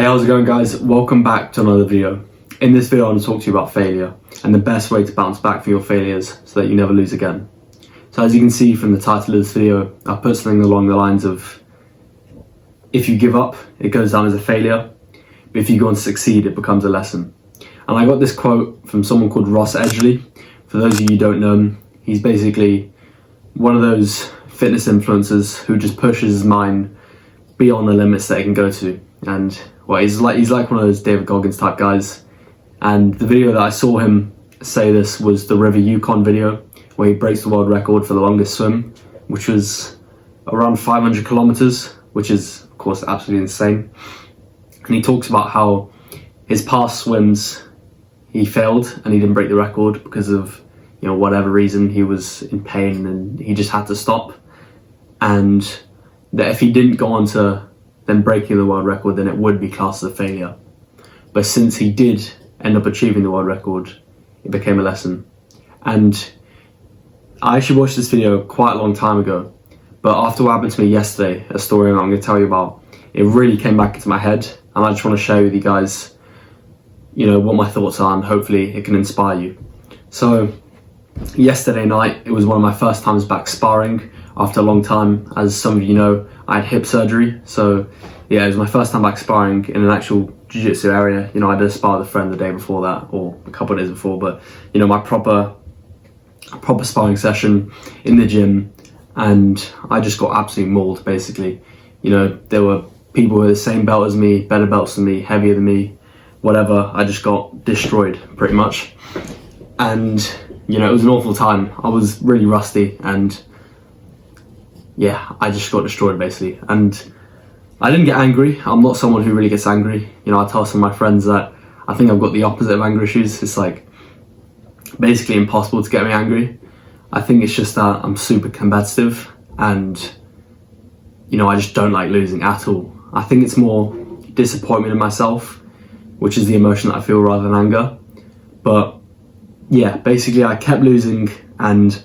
How's it going, guys? Welcome back to another video. In this video I want to talk to you about failure and the best way to bounce back from your failures so that you never lose again. So as you can see from the title of this video, I put something along the lines of, if you give up, it goes down as a failure, but if you go on to succeed, it becomes a lesson. And I got this quote from someone called Ross Edgley. For those of you who don't know him, he's basically one of those fitness influencers who just pushes his mind beyond the limits that he can go to. And well, he's like one of those David Goggins type guys. And the video that I saw him say this was the River Yukon video, where he breaks the world record for the longest swim, which was around 500 kilometers, which is of course absolutely insane. And he talks about how his past swims he failed and he didn't break the record because of, you know, whatever reason. He was in pain and he just had to stop, and that if he didn't go on to then breaking the world record, then it would be classed as a failure. But since he did end up achieving the world record, it became a lesson. And I actually watched this video quite a long time ago, but after what happened to me yesterday, a story I'm going to tell you about, it really came back into my head, and I just want to share with you guys, you know, what my thoughts are, and hopefully it can inspire you. So yesterday night, it was one of my first times back sparring after a long time. As some of you know, I had hip surgery, so yeah, it was my first time back sparring in an actual jiu-jitsu area. You know, I did spar with a friend the day before that, or a couple of days before, but you know, my proper sparring session in the gym, and I just got absolutely mauled basically. You know, there were people with the same belt as me, better belts than me, heavier than me, whatever. I just got destroyed pretty much. And you know, it was an awful time. I was really rusty, and yeah, I just got destroyed basically. And I didn't get angry. I'm not someone who really gets angry. You know, I tell some of my friends that I think I've got the opposite of anger issues. It's like basically impossible to get me angry. I think it's just that I'm super competitive, and you know, I just don't like losing at all. I think it's more disappointment in myself, which is the emotion that I feel rather than anger. But yeah, basically I kept losing, and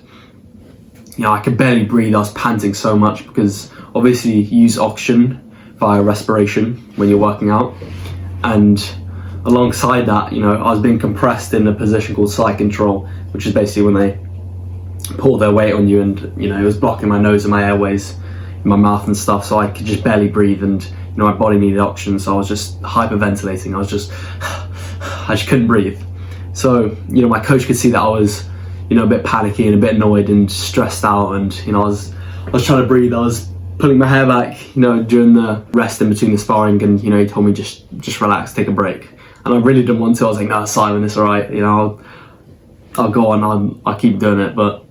you know, I could barely breathe. I was panting so much because obviously you use oxygen via respiration when you're working out, and alongside that, you know, I was being compressed in a position called side control, which is basically when they pull their weight on you, and you know, it was blocking my nose and my airways in my mouth and stuff, so I could just barely breathe, and you know, my body needed oxygen, so I was just hyperventilating. I just couldn't breathe. So you know, my coach could see that I was, you know, a bit panicky and a bit annoyed and stressed out, and you know, I was trying to breathe. I was pulling my hair back, you know, during the rest in between the sparring, and you know, he told me just relax, take a break. And I really didn't want to. I was like, no, Simon, it's all right. You know, I'll go on. I'll keep doing it. But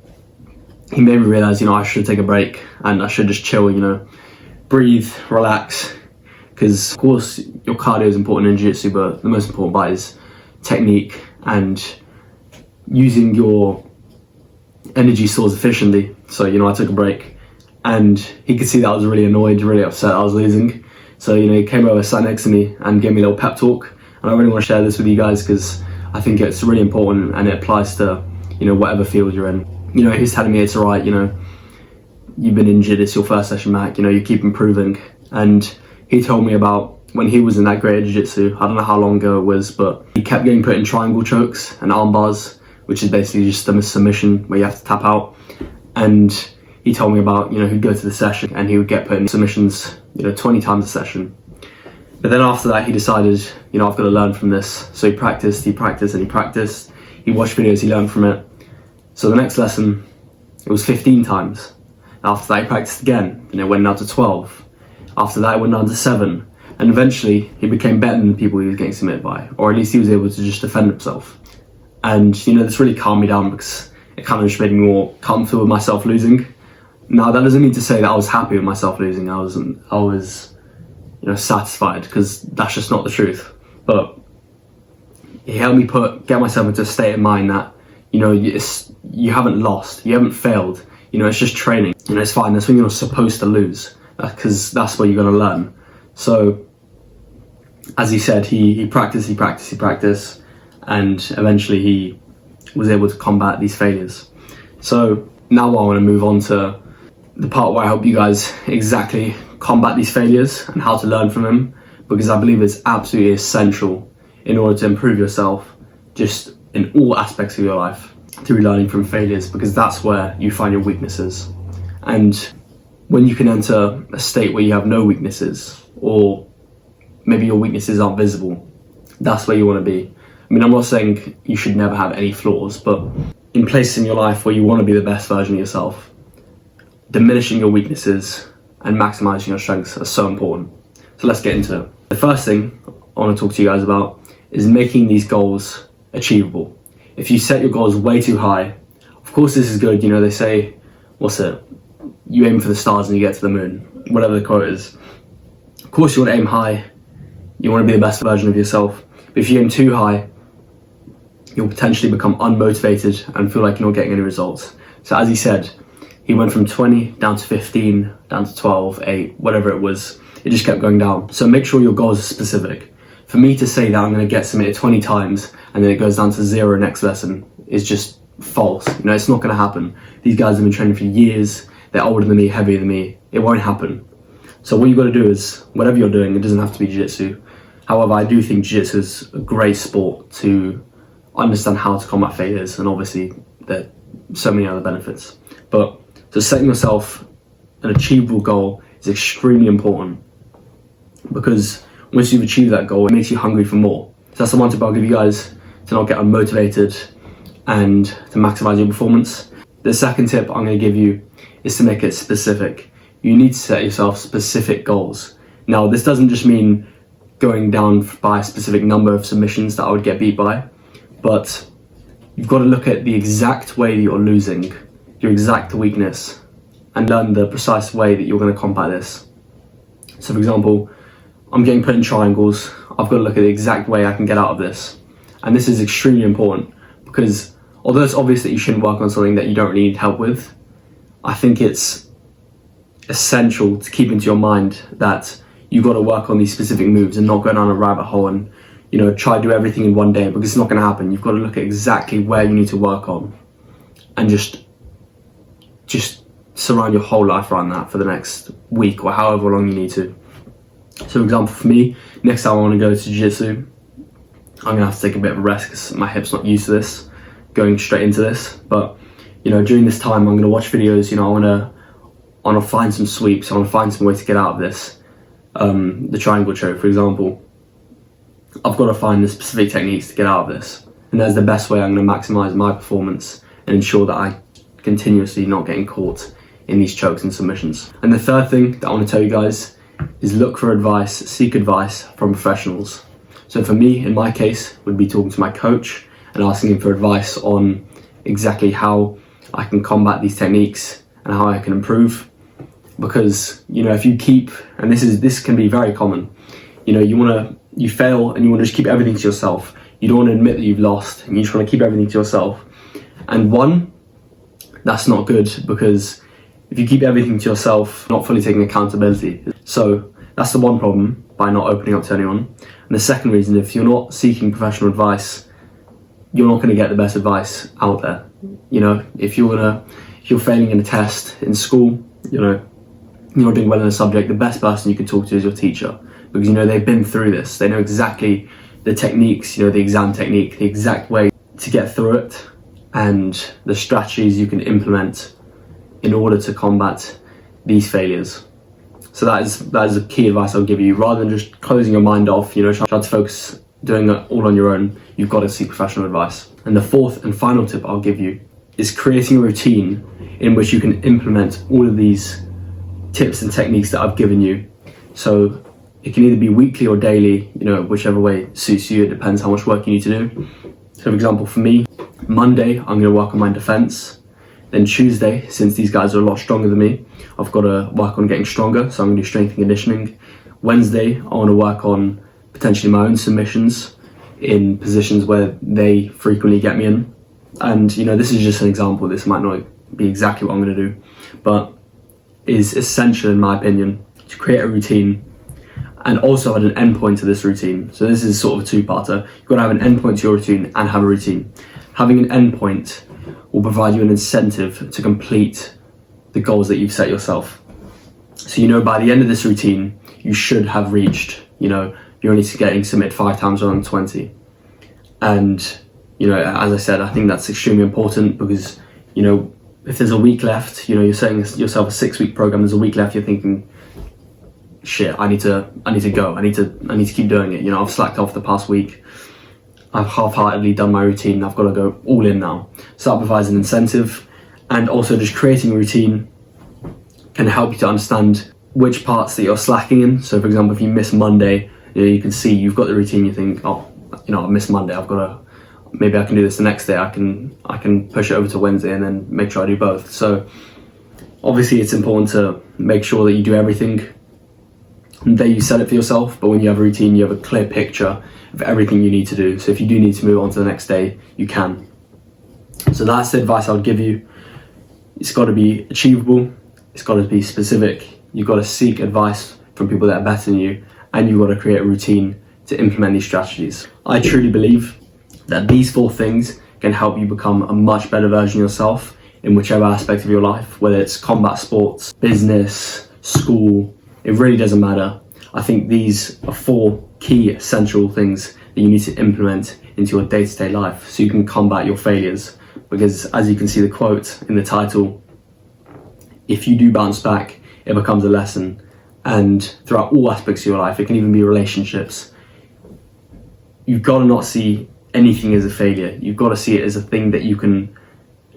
he made me realize, you know, I should take a break and I should just chill. You know, breathe, relax. Because of course your cardio is important in jiu-jitsu, but the most important part is technique and using your energy stores efficiently. So you know, I took a break, and he could see that I was really annoyed, really upset I was losing. So you know, he came over, sat next to me, and gave me a little pep talk. And I really want to share this with you guys because I think it's really important, and it applies to, you know, whatever field you're in. You know, he's telling me it's alright, you know, you've been injured, it's your first session back, you know, you keep improving. And he told me about when he was in that grade of jiu-jitsu, I don't know how long ago it was, but he kept getting put in triangle chokes and arm bars, which is basically just a submission where you have to tap out. And he told me about, you know, he'd go to the session and he would get put in submissions, you know, 20 times a session. But then after that, he decided, you know, I've got to learn from this. So he practiced, and he practiced. He watched videos, he learned from it. So the next lesson, it was 15 times. After that, he practiced again, and it went down to 12. After that, it went down to 7. And eventually, he became better than the people he was getting submitted by, or at least he was able to just defend himself. And, you know, this really calmed me down because it kind of just made me more comfortable with myself losing. Now, that doesn't mean to say that I was happy with myself losing. I was, you know, satisfied, because that's just not the truth. But it helped me get myself into a state of mind that, you know, you haven't lost, you haven't failed. You know, it's just training. You know, it's fine. That's when you're supposed to lose, because that's where you're going to learn. So, as he said, he practiced, and eventually he was able to combat these failures. So now I want to move on to the part where I help you guys exactly combat these failures and how to learn from them. because I believe it's absolutely essential in order to improve yourself just in all aspects of your life, to be learning from failures, because that's where you find your weaknesses. And when you can enter a state where you have no weaknesses, or maybe your weaknesses aren't visible, that's where you want to be. I mean, I'm not saying you should never have any flaws, but in places in your life where you want to be the best version of yourself, diminishing your weaknesses and maximizing your strengths are so important. So let's get into it. The first thing I want to talk to you guys about is making these goals achievable. If you set your goals way too high, of course this is good, they say, you aim for the stars and you get to the moon, whatever the quote is. Of course you want to aim high, you want to be the best version of yourself, but if you aim too high, you'll potentially become unmotivated and feel like you're not getting any results. So as he said, he went from 20 down to 15, down to 12, 8, whatever it was. It just kept going down. So make sure your goals are specific. For me to say that I'm going to get submitted 20 times and then it goes down to 0 next lesson is just false. It's not going to happen. These guys have been training for years. They're older than me, heavier than me. It won't happen. So what you've got to do is, whatever you're doing, it doesn't have to be jiu-jitsu. However, I do think jiu-jitsu is a great sport to understand how to combat failures, and obviously there are so many other benefits. But so setting yourself an achievable goal is extremely important, because once you've achieved that goal, it makes you hungry for more. So that's the one tip I'll give you guys to not get unmotivated and to maximize your performance. The second tip I'm going to give you is to make it specific. You need to set yourself specific goals. Now, this doesn't just mean going down by a specific number of submissions that I would get beat by, but you've got to look at the exact way that you're losing, your exact weakness, and learn the precise way that you're going to combat this. So for example, I'm getting put in triangles. I've got to look at the exact way I can get out of this. And this is extremely important, because although it's obvious that you shouldn't work on something that you don't really need help with, I think it's essential to keep into your mind that you've got to work on these specific moves and not go down a rabbit hole and try to do everything in one day, because it's not going to happen. You've got to look at exactly where you need to work on and just surround your whole life around that for the next week or however long you need to. So for example, for me, next time I want to go to jiu-jitsu, I'm going to have to take a bit of a rest because my hip's not used to this, going straight into this. But during this time, I'm going to watch videos. I want to find some sweeps. I want to find some way to get out of this. The triangle choke, for example, I've got to find the specific techniques to get out of this, and that's the best way I'm going to maximize my performance and ensure that I continuously not getting caught in these chokes and submissions. And the third thing that I want to tell you guys is look for advice, seek advice from professionals. So for me, in my case, would be talking to my coach and asking him for advice on exactly how I can combat these techniques and how I can improve. Because if you keep, and this can be very common, you fail and you want to just keep everything to yourself. You don't want to admit that you've lost, and you just want to keep everything to yourself. And that's not good, because if you keep everything to yourself, not fully taking accountability. So that's the one problem by not opening up to anyone. And the second reason, if you're not seeking professional advice, you're not going to get the best advice out there. If you're failing in a test in school, you're not doing well in a subject, the best person you can talk to is your teacher, because they've been through this. They know exactly the techniques, the exam technique, the exact way to get through it, and the strategies you can implement in order to combat these failures. So that is the key advice I'll give you. Rather than just closing your mind off, try to focus doing it all on your own, you've got to seek professional advice. And the fourth and final tip I'll give you is creating a routine in which you can implement all of these tips and techniques that I've given you. So it can either be weekly or daily, whichever way suits you. It depends how much work you need to do. So for example, for me, Monday, I'm going to work on my defense. Then Tuesday, since these guys are a lot stronger than me, I've got to work on getting stronger. So I'm going to do strength and conditioning. Wednesday, I want to work on potentially my own submissions in positions where they frequently get me in. And this is just an example. This might not be exactly what I'm going to do, but is essential in my opinion to create a routine and also add an endpoint to this routine. So this is sort of a two-parter. You've got to have an endpoint to your routine and have a routine. Having an endpoint will provide you an incentive to complete the goals that you've set yourself. So by the end of this routine, you should have reached you know, you're only getting submitted 5 times rather than 20. And, you know, as I said, I think that's extremely important because, you know, if there's a week left, you know, you're setting yourself a 6-week program, there's a week left, you're thinking, shit, I need to go, I need to keep doing it. You know, I've slacked off the past week, I've half-heartedly done my routine, I've got to go all in now. So that provides an incentive, and also just creating a routine can help you to understand which parts that you're slacking in. So for example, if you miss Monday, you know, you can see you've got the routine, you think, oh, you know, I missed Monday, I've got to, maybe I can do this the next day, I can push it over to Wednesday and then make sure I do both. So obviously it's important to make sure that you do everything that you set it for yourself, but when you have a routine, you have a clear picture of everything you need to do. So if you do need to move on to the next day, you can. So that's the advice I would give you. It's got to be achievable, it's got to be specific, you've got to seek advice from people that are better than you, and you've got to create a routine to implement these strategies. I truly believe that these 4 things can help you become a much better version of yourself in whichever aspect of your life, whether it's combat sports, business, school, it really doesn't matter. I think these are 4 key essential things that you need to implement into your day-to-day life so you can combat your failures. Because as you can see the quote in the title, if you do bounce back, it becomes a lesson. And throughout all aspects of your life, it can even be relationships. You've got to not see anything as a failure. You've got to see it as a thing that you can,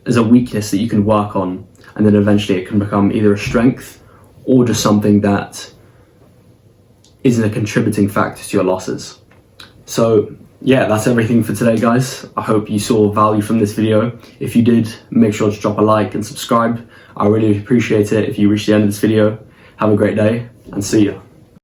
as a weakness that you can work on, and then eventually it can become either a strength or just something that isn't a contributing factor to your losses. So yeah, that's everything for today, guys. I hope you saw value from this video. If you did, make sure to drop a like and subscribe. I really appreciate it if you reach the end of this video. Have a great day and see you.